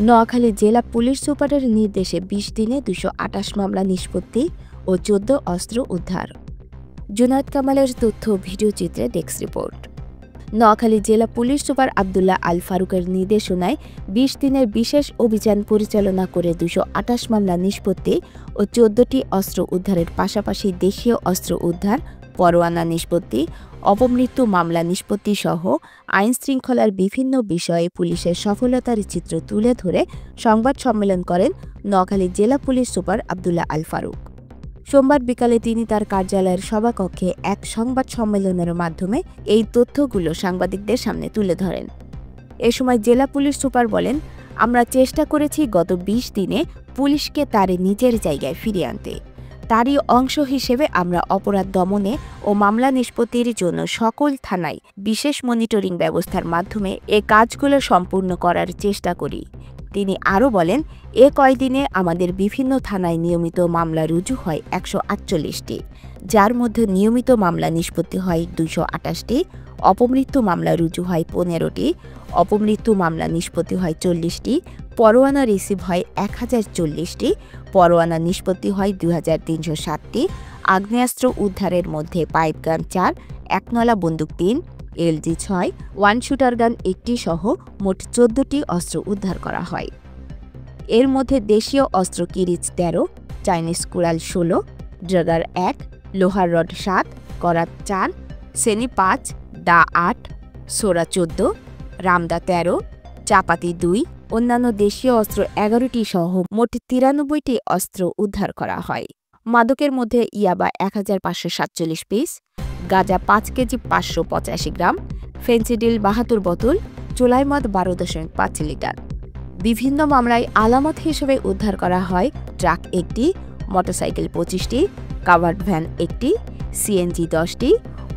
নোয়াখালী জেলা পুলিশ সুপারের নির্দেশে ২০ দিনে ২২৮ মামলা নিষ্পত্তি ও ১৪ অস্ত্র উদ্ধার। জুনায়েদ কামালের তথ্য ভিডিওচিত্রে ডেস্ক রিপোর্ট। নোয়াখালী জেলা পুলিশ সুপার আবদুল্লাহ আল ফারুকের নির্দেশনায় ২০ দিনের বিশেষ অভিযান পরিচালনা করে ২২৮ মামলা নিষ্পত্তি ও ১৪টি অস্ত্র উদ্ধারের পাশাপাশি দেশীয় অস্ত্র উদ্ধার, পরোয়ানা নিষ্পত্তি, অপমৃত্যু মামলা নিষ্পত্তি সহ আইনশৃঙ্খলার বিভিন্ন বিষয়ে পুলিশের সফলতার চিত্র তুলে ধরে সংবাদ সম্মেলন করেন নোয়াখালী জেলা পুলিশ সুপার আবদুল্লাহ আল ফারুক। সোমবার বিকালে তিনি তার কার্যালয়ের সভাকক্ষে এক সংবাদ সম্মেলনের মাধ্যমে এই তথ্যগুলো সাংবাদিকদের সামনে তুলে ধরেন। এ সময় জেলা পুলিশ সুপার বলেন, আমরা চেষ্টা করেছি গত ২০ দিনে পুলিশকে তার নিজের জায়গায় ফিরিয়ে আনতে। তারই অংশ হিসেবে আমরা অপরাধ দমনে ও মামলা নিষ্পত্তির জন্য সকল থানায় বিশেষ মনিটরিং ব্যবস্থার মাধ্যমে এ কাজগুলো সম্পূর্ণ করার চেষ্টা করি। তিনি আরও বলেন, এ কয়দিনে আমাদের বিভিন্ন থানায় নিয়মিত মামলা রুজু হয় ১৪৮টি, যার মধ্যে নিয়মিত মামলা নিষ্পত্তি হয় ২২৮টি, অপমৃত্যু মামলা রুজু হয় ১৫টি, অপমৃত্যু মামলা নিষ্পত্তি হয় ৪০টি, পরোয়ানা রিসিভ হয় ১০৪০টি, পরোয়ানা নিষ্পত্তি হয় ২৩৬০টি, আগ্নেয়াস্ত্র উদ্ধারের মধ্যে পাইপগান ৪, একনলা বন্দুক ৩, এলজি ৬, ওয়ান শুটার গান ১টি সহ মোট ১৪টি অস্ত্র উদ্ধার করা হয়। এর মধ্যে দেশীয় অস্ত্র কিরিচ ১৩, চাইনিজ কুড়াল ১৬, ড্রাগার ১, লোহার রড ৭, করাত ৪, সেনি ৫, দা ৮, সোরা ১৪, রামদা ১৩, চাপাতি ২, অন্যান্য দেশীয় অস্ত্র ১১টি সহ মোট ৯৩টি অস্ত্র উদ্ধার করা হয়। মাদকের মধ্যে ইয়াবা ১৫৪৭ পিস, গাঁজা ৫ কেজি ৫৮৫ গ্রাম, ফেন্সিডিল ৭২ বোতল, চোলাই মদ ১২.৫ লিটার। বিভিন্ন মামলায় আলামত হিসেবে উদ্ধার করা হয় ট্রাক ১টি, মোটরসাইকেল ২৫টি, কাভার্ড ভ্যান ১টি, সিএনজি ১০টি,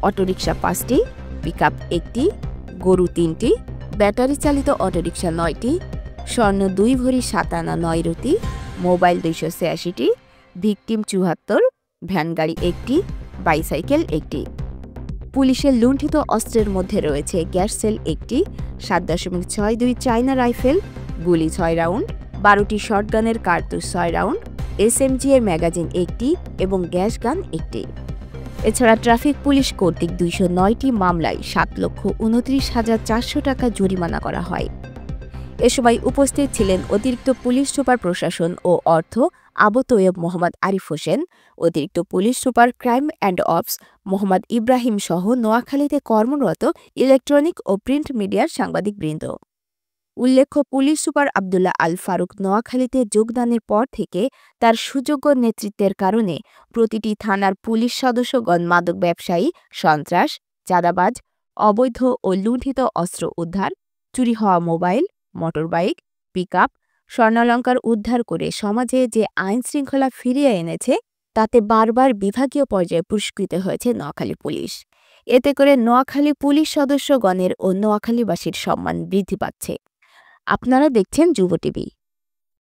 অটোরিকশা ৫টি, পিকআপ ১টি, গরু 3টি, ব্যাটারি চালিত অটোরিকশা 9টি, স্বর্ণ ২ ভরি ৭ আনা ৯ রতি, মোবাইল ২৮৬টি, ভিকটিম ৭৪, ভ্যান গাড়ি ১টি, বাইসাইকেল 1টি। পুলিশের লুণ্ঠিত অস্ত্রের মধ্যে রয়েছে গ্যাস সেল 1টি, 7.62 চায়না রাইফেল, গুলি 6 রাউন্ড, 12টি শটগানের কার্তুজ 6 রাউন্ড, এসএমজি এর ম্যাগাজিন 1টি এবং গ্যাস গান 1টি। এছাড়া ট্রাফিক পুলিশ কর্তৃক ২০৯টি মামলায় ৭,২৯,৪০০ টাকা জরিমানা করা হয়। এ সময় উপস্থিত ছিলেন অতিরিক্ত পুলিশ সুপার প্রশাসন ও অর্থ আবু তৈয়ব মোহাম্মদ আরিফ হোসেন, অতিরিক্ত police super crime and ops Mohammad Ibrahim সহ নোয়াখালীতে কর্মরত ইলেকট্রনিক ও প্রিন্ট মিডিয়ার সাংবাদিকবৃন্দ। উল্লেখ্য, পুলিশ সুপার আবদুল্লাহ আল ফারুক নোয়াখালীতে যোগদানের পর থেকে তার সুযোগ্য নেতৃত্বের কারণে প্রতিটি থানার পুলিশ সদস্যগণ মাদক ব্যবসায়ী, সন্ত্রাস, চাঁদাবাজ, অবৈধ ও লুণ্ঠিত অস্ত্র উদ্ধার, চুরি হওয়া মোবাইল, মোটরবাইক, পিকআপ, স্বর্ণালঙ্কার উদ্ধার করে সমাজে যে আইনশৃঙ্খলা ফিরিয়ে এনেছে তাতে বারবার বিভাগীয় পর্যায়ে পুরস্কৃত হয়েছে নোয়াখালী পুলিশ। এতে করে নোয়াখালী পুলিশ সদস্যগণের ও নোয়াখালীবাসীর সম্মান বৃদ্ধি পাচ্ছে। আপনারা দেখছেন যুব টিভি।